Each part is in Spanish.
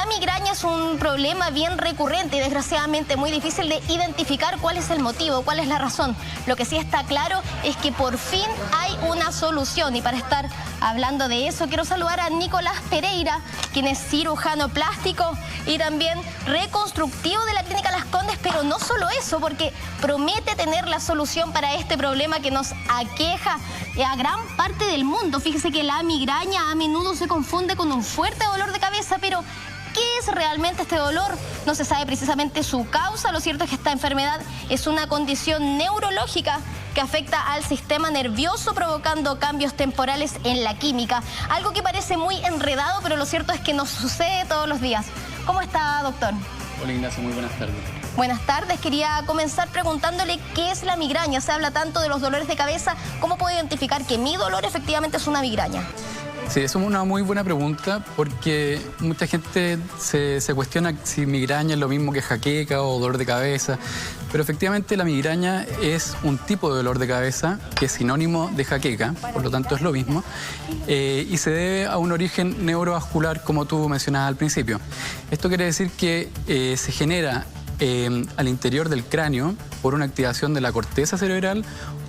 migraña es un problema bien recurrente y desgraciadamente muy difícil de identificar cuál es el motivo, cuál es la razón. Lo que sí está claro es que por fin hay una solución, y para estar hablando de eso quiero saludar a Nicolás Pereira, quien es cirujano plástico y también reconstructivo de la Clínica Las Condes, pero no solo eso, porque promete tener la solución para este problema que nos aqueja a gran parte del mundo. Fíjese que la migraña a menudo se confunde con un fuerte dolor de cabeza, pero ¿qué es realmente este dolor? No se sabe precisamente su causa. Lo cierto es que esta enfermedad es una condición neurológica que afecta al sistema nervioso, provocando cambios temporales en la química. Algo que parece muy enredado, pero lo cierto es que nos sucede todos los días. ¿Cómo está, doctor? Hola, Ignacio, muy buenas tardes. Buenas tardes, quería comenzar preguntándole qué es la migraña. Se habla tanto de los dolores de cabeza, ¿cómo puedo identificar que mi dolor efectivamente es una migraña? Sí, eso es una muy buena pregunta porque mucha gente se cuestiona si migraña es lo mismo que jaqueca o dolor de cabeza, pero efectivamente la migraña es un tipo de dolor de cabeza que es sinónimo de jaqueca, por lo tanto es lo mismo, y se debe a un origen neurovascular, como tú mencionabas al principio. Esto quiere decir que se genera al interior del cráneo por una activación de la corteza cerebral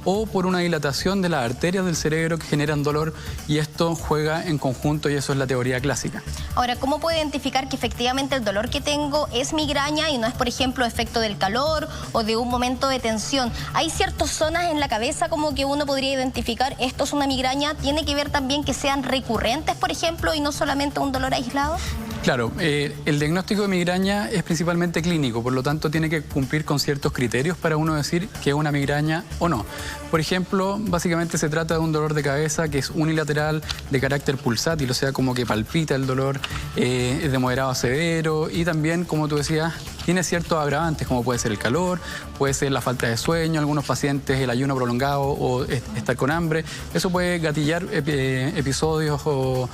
o por una dilatación de las arterias del cerebro que generan dolor, y esto juega en conjunto, y eso es la teoría clásica. Ahora, ¿cómo puedo identificar que efectivamente el dolor que tengo es migraña y no es, por ejemplo, efecto del calor o de un momento de tensión? ¿Hay ciertas zonas en la cabeza como que uno podría identificar esto es una migraña? ¿Tiene que ver también que sean recurrentes, por ejemplo, y no solamente un dolor aislado? Claro, el diagnóstico de migraña es principalmente clínico, por lo tanto tiene que cumplir con ciertos criterios para uno decir que es una migraña o no. Por ejemplo, básicamente se trata de un dolor de cabeza que es unilateral, de carácter pulsátil, o sea, como que palpita el dolor, es de moderado a severo, y también, como tú decías, tiene ciertos agravantes, como puede ser el calor, puede ser la falta de sueño, algunos pacientes el ayuno prolongado o estar con hambre. Eso puede gatillar episodios o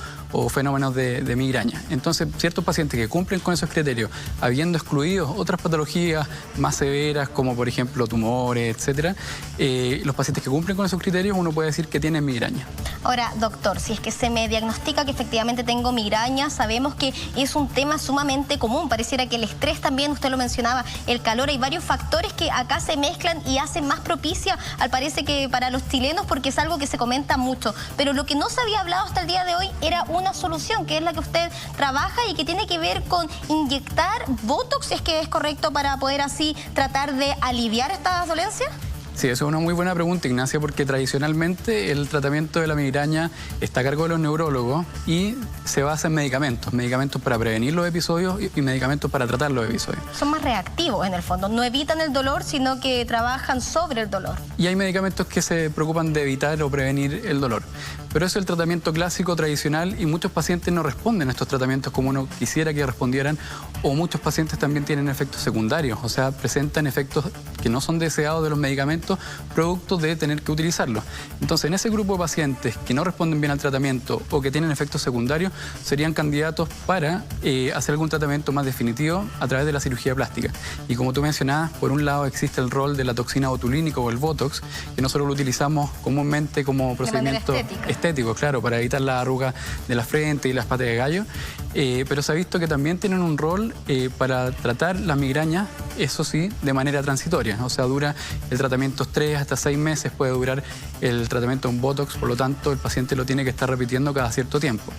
fenómenos de migraña. Entonces, ciertos pacientes que cumplen con esos criterios, habiendo excluido otras patologías más severas, como por ejemplo tumores, etcétera, los pacientes que cumplen con esos criterios, uno puede decir que tienen migraña. Ahora, doctor, si es que se me diagnostica que efectivamente tengo migraña, sabemos que es un tema sumamente común. Pareciera que el estrés también, usted lo mencionaba, el calor, hay varios factores que acá se mezclan y hacen más propicia, al parece que para los chilenos, porque es algo que se comenta mucho. Pero lo que no se había hablado hasta el día de hoy era una solución, que es la que usted trabaja y que tiene que ver con inyectar Botox, si es que es correcto, para poder así tratar de aliviar estas dolencias. Sí, eso es una muy buena pregunta, Ignacia, porque tradicionalmente el tratamiento de la migraña está a cargo de los neurólogos y se basa en medicamentos para prevenir los episodios y medicamentos para tratar los episodios. Son más reactivos en el fondo, no evitan el dolor, sino que trabajan sobre el dolor. Y hay medicamentos que se preocupan de evitar o prevenir el dolor. Pero eso es el tratamiento clásico, tradicional, y muchos pacientes no responden a estos tratamientos como uno quisiera que respondieran, o muchos pacientes también tienen efectos secundarios, o sea, presentan efectos que no son deseados de los medicamentos, producto de tener que utilizarlos. Entonces, en ese grupo de pacientes que no responden bien al tratamiento o que tienen efectos secundarios, serían candidatos para hacer algún tratamiento más definitivo a través de la cirugía plástica. Y como tú mencionabas, por un lado existe el rol de la toxina botulínica o el Botox, que nosotros lo utilizamos comúnmente como procedimiento estético, claro, para evitar la arruga de la frente y las patas de gallo, pero se ha visto que también tienen un rol para tratar la migraña, eso sí, de manera transitoria, o sea, dura el tratamiento 3 hasta 6 meses, puede durar el tratamiento en Botox, por lo tanto el paciente lo tiene que estar repitiendo cada cierto tiempo.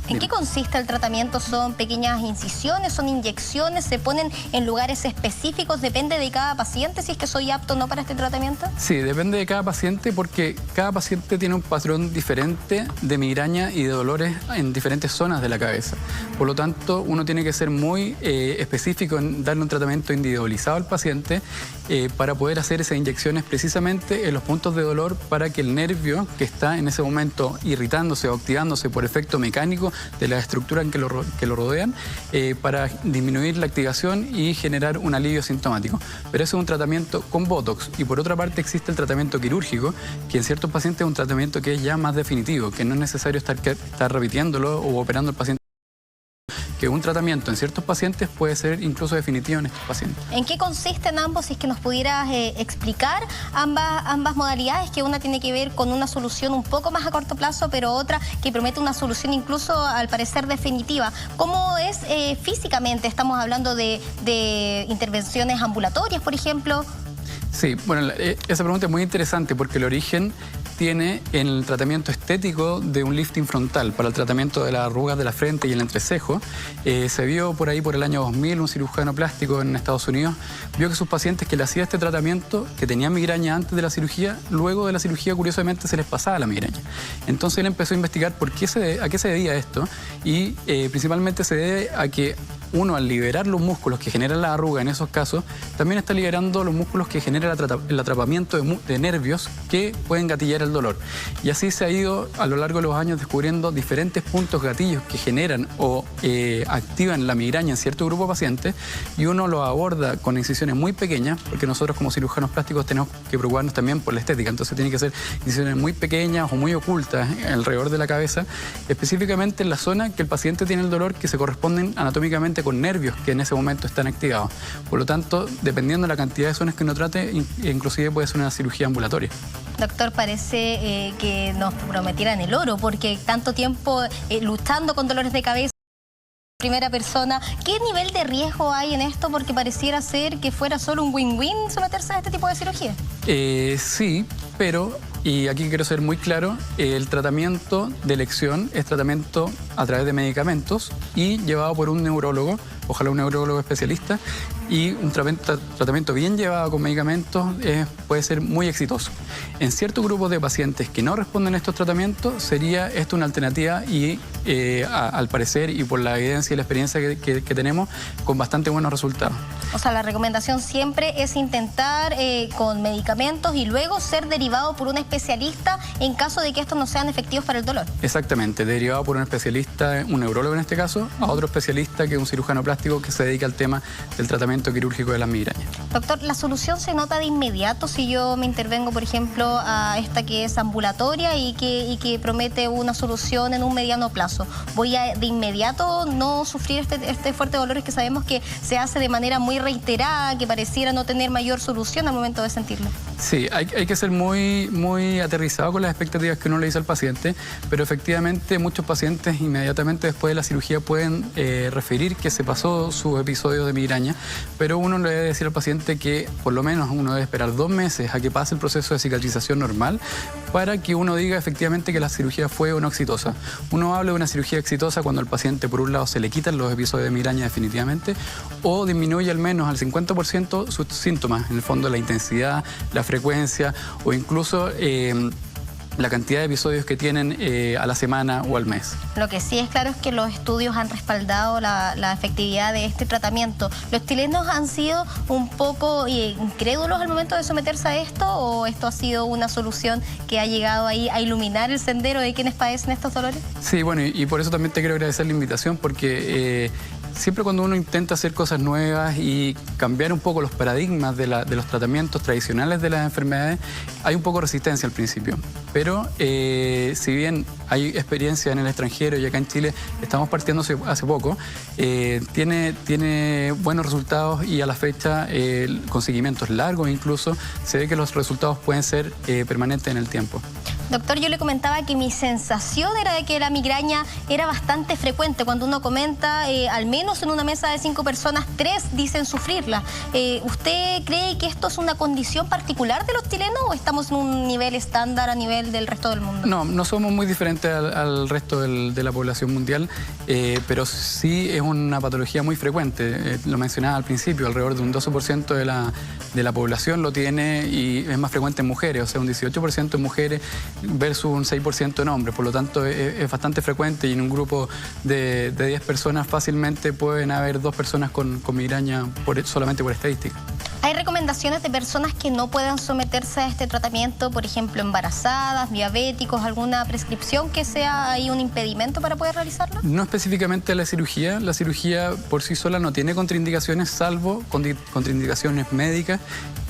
¿En qué consiste el tratamiento? ¿Son pequeñas incisiones? ¿Son inyecciones? ¿Se ponen en lugares específicos? ¿Depende de cada paciente si es que soy apto o no para este tratamiento? Sí, depende de cada paciente porque cada paciente tiene un patrón diferente de migraña y de dolores en diferentes zonas de la cabeza. Por lo tanto, uno tiene que ser muy específico en darle un tratamiento individualizado al paciente para poder hacer esas inyecciones precisamente en los puntos de dolor para que el nervio que está en ese momento irritándose o activándose por efecto mecánico de la estructura en que lo rodean, para disminuir la activación y generar un alivio sintomático. Pero eso es un tratamiento con Botox. Y por otra parte existe el tratamiento quirúrgico, que en ciertos pacientes es un tratamiento que es ya más definitivo, que no es necesario estar repitiéndolo o operando al paciente que un tratamiento en ciertos pacientes puede ser incluso definitivo en estos pacientes. ¿En qué consisten ambos? Si es que nos pudieras explicar ambas modalidades, que una tiene que ver con una solución un poco más a corto plazo, pero otra que promete una solución incluso al parecer definitiva. ¿Cómo es físicamente? Estamos hablando de intervenciones ambulatorias, por ejemplo. Sí, bueno, esa pregunta es muy interesante porque el origen tiene en el tratamiento estético de un lifting frontal para el tratamiento de las arrugas de la frente y el entrecejo. Se vio por ahí por el año 2000 un cirujano plástico en Estados Unidos, vio que sus pacientes que le hacía este tratamiento, que tenían migraña antes de la cirugía, luego de la cirugía curiosamente se les pasaba la migraña. Entonces él empezó a investigar a qué se debía esto y principalmente se debe a que uno, al liberar los músculos que generan la arruga en esos casos, también está liberando los músculos que generan el atrapamiento de nervios que pueden gatillar el dolor. Y así se ha ido a lo largo de los años descubriendo diferentes puntos gatillos que generan o activan la migraña en cierto grupo de pacientes, y uno los aborda con incisiones muy pequeñas, porque nosotros como cirujanos plásticos tenemos que preocuparnos también por la estética, entonces tienen que ser incisiones muy pequeñas o muy ocultas alrededor de la cabeza, específicamente en la zona que el paciente tiene el dolor, que se corresponden anatómicamente con nervios que en ese momento están activados. Por lo tanto, dependiendo de la cantidad de zonas que uno trate, inclusive puede ser una cirugía ambulatoria. Doctor, parece que nos prometieran el oro, porque tanto tiempo luchando con dolores de cabeza, primera persona. ¿Qué nivel de riesgo hay en esto? Porque pareciera ser que fuera solo un win-win someterse a este tipo de cirugía. Sí, pero, y aquí quiero ser muy claro, el tratamiento de elección es tratamiento a través de medicamentos y llevado por un neurólogo, ojalá un neurólogo especialista, y un tratamiento bien llevado con medicamentos puede ser muy exitoso. En ciertos grupos de pacientes que no responden a estos tratamientos, sería esto una alternativa y al parecer y por la evidencia y la experiencia que tenemos, con bastante buenos resultados. O sea, la recomendación siempre es intentar con medicamentos y luego ser derivado por un especialista en caso de que estos no sean efectivos para el dolor. Exactamente, derivado por un especialista, un neurólogo en este caso, a otro especialista que es un cirujano plástico que se dedica al tema del tratamiento quirúrgico de las migrañas. Doctor, ¿la solución se nota de inmediato si yo me intervengo, por ejemplo, a esta que es ambulatoria y que promete una solución en un mediano plazo? ¿Voy a de inmediato no sufrir este fuerte dolor que sabemos que se hace de manera muy reiterada, que pareciera no tener mayor solución al momento de sentirlo? Sí, hay que ser muy aterrizado con las expectativas que uno le dice al paciente, pero efectivamente muchos pacientes inmediatamente después de la cirugía pueden referir que se pasó su episodio de migraña, pero uno le debe decir al paciente que por lo menos uno debe esperar 2 meses a que pase el proceso de cicatrización normal para que uno diga efectivamente que la cirugía fue o no exitosa. Uno habla de una cirugía exitosa cuando al paciente por un lado se le quitan los episodios de migraña definitivamente o disminuye al menos al 50% sus síntomas, en el fondo la intensidad, la frecuencia o incluso la cantidad de episodios que tienen a la semana o al mes. Lo que sí es claro es que los estudios han respaldado la efectividad de este tratamiento. ¿Los chilenos han sido un poco incrédulos al momento de someterse a esto, o esto ha sido una solución que ha llegado ahí a iluminar el sendero de quienes padecen estos dolores? Sí, bueno, y por eso también te quiero agradecer la invitación, porque siempre cuando uno intenta hacer cosas nuevas y cambiar un poco los paradigmas de los tratamientos tradicionales de las enfermedades, hay un poco de resistencia al principio. Pero si bien hay experiencia en el extranjero y acá en Chile estamos partiendo hace poco, tiene buenos resultados y a la fecha con seguimientos largos incluso se ve que los resultados pueden ser permanentes en el tiempo. Doctor, yo le comentaba que mi sensación era de que la migraña era bastante frecuente. Cuando uno comenta, al menos en una mesa de 5 personas, 3 dicen sufrirla. ¿Usted cree que esto es una condición particular de los chilenos o estamos en un nivel estándar a nivel del resto del mundo? No somos muy diferentes al resto de la población mundial, pero sí es una patología muy frecuente. Lo mencionaba al principio, alrededor de un 12% de la población lo tiene y es más frecuente en mujeres, o sea, un 18% en mujeres versus un 6% en hombres, por lo tanto es bastante frecuente y en un grupo de 10 personas fácilmente pueden haber 2 personas con migraña solamente por estadística. ¿Hay recomendaciones recomendaciones de personas que no puedan someterse a este tratamiento? Por ejemplo, embarazadas, diabéticos, ¿alguna prescripción que sea ahí un impedimento para poder realizarlo? No específicamente la cirugía por sí sola no tiene contraindicaciones, salvo contraindicaciones médicas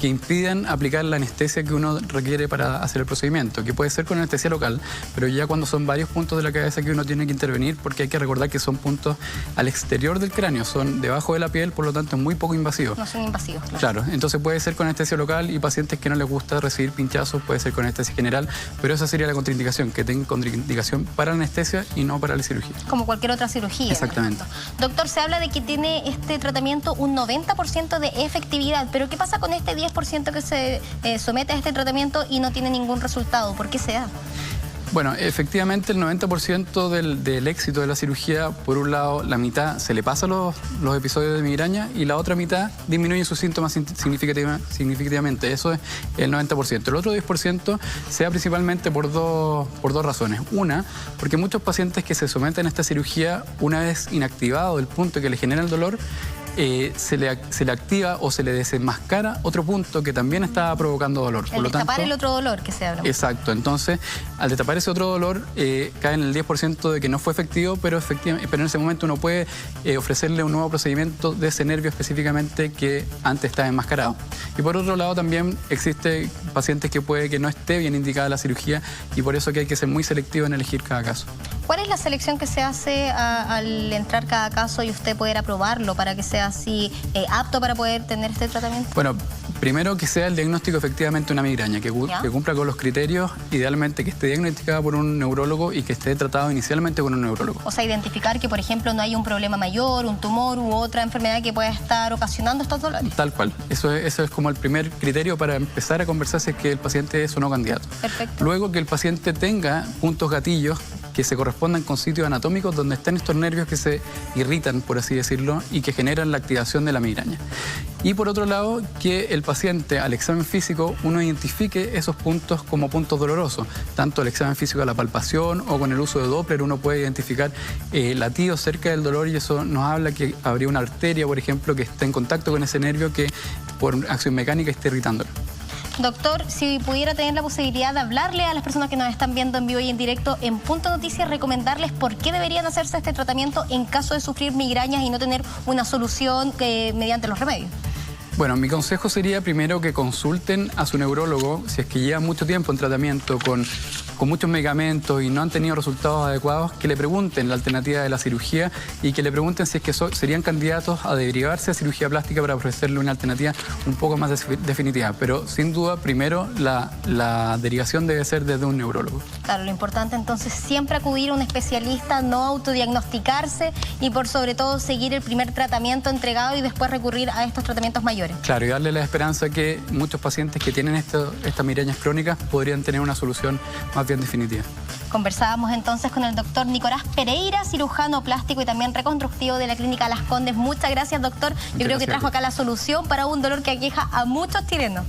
que impidan aplicar la anestesia que uno requiere para hacer el procedimiento, que puede ser con anestesia local, pero ya cuando son varios puntos de la cabeza que uno tiene que intervenir, porque hay que recordar que son puntos al exterior del cráneo, son debajo de la piel, por lo tanto es muy poco invasivo. No son invasivos, claro. Claro, entonces puede ser con anestesia local y pacientes que no les gusta recibir pinchazos, puede ser con anestesia general, pero esa sería la contraindicación, que tenga contraindicación para la anestesia y no para la cirugía. Como cualquier otra cirugía. Exactamente. Doctor, se habla de que tiene este tratamiento un 90% de efectividad, pero ¿qué pasa con este 10% que se somete a este tratamiento y no tiene ningún resultado? ¿Por qué se da? Bueno, efectivamente el 90% del éxito de la cirugía, por un lado, la mitad se le pasa los episodios de migraña y la otra mitad disminuye sus síntomas significativamente. Eso es el 90%. El otro 10% se da principalmente por dos razones. Una, porque muchos pacientes que se someten a esta cirugía, una vez inactivado el punto que le genera el dolor, se le activa o se le desenmascara otro punto que también estaba provocando dolor. El destapar el otro dolor que se habla. Exacto. Entonces, al destapar ese otro dolor, cae en el 10% de que no fue efectivo, pero en ese momento uno puede ofrecerle un nuevo procedimiento de ese nervio específicamente que antes estaba enmascarado. Y por otro lado, también existe pacientes que puede que no esté bien indicada la cirugía y por eso que hay que ser muy selectivo en elegir cada caso. ¿Cuál es la selección que se hace al entrar cada caso y usted poder aprobarlo para que sea así apto para poder tener este tratamiento? Bueno, primero que sea el diagnóstico efectivamente una migraña, que cumpla con los criterios, idealmente que esté diagnosticada por un neurólogo y que esté tratado inicialmente con un neurólogo. O sea, identificar que, por ejemplo, no hay un problema mayor, un tumor u otra enfermedad que pueda estar ocasionando estos dolores. Tal cual. Eso es como el primer criterio para empezar a conversar si es que el paciente es o no candidato. Perfecto. Luego que el paciente tenga puntos gatillos que se correspondan con sitios anatómicos donde están estos nervios que se irritan, por así decirlo, y que generan la activación de la migraña. Y por otro lado, que el paciente al examen físico uno identifique esos puntos como puntos dolorosos. Tanto el examen físico de la palpación o con el uso de Doppler uno puede identificar latidos cerca del dolor y eso nos habla que habría una arteria, por ejemplo, que está en contacto con ese nervio que por acción mecánica esté irritándolo. Doctor, si pudiera tener la posibilidad de hablarle a las personas que nos están viendo en vivo y en directo en Punto Noticias, recomendarles por qué deberían hacerse este tratamiento en caso de sufrir migrañas y no tener una solución mediante los remedios. Bueno, mi consejo sería primero que consulten a su neurólogo si es que llevan mucho tiempo en tratamiento con muchos medicamentos y no han tenido resultados adecuados, que le pregunten la alternativa de la cirugía y que le pregunten si es que serían candidatos a derivarse a cirugía plástica para ofrecerle una alternativa un poco más definitiva. Pero sin duda, primero, la derivación debe ser desde un neurólogo. Claro, lo importante entonces siempre acudir a un especialista, no autodiagnosticarse y por sobre todo seguir el primer tratamiento entregado y después recurrir a estos tratamientos mayores. Claro, y darle la esperanza que muchos pacientes que tienen estas migrañas crónicas podrían tener una solución más bien definitiva. Conversábamos entonces con el doctor Nicolás Pereira, cirujano plástico y también reconstructivo de la Clínica Las Condes. Muchas gracias, doctor. Yo creo que trajo acá la solución para un dolor que aqueja a muchos chilenos.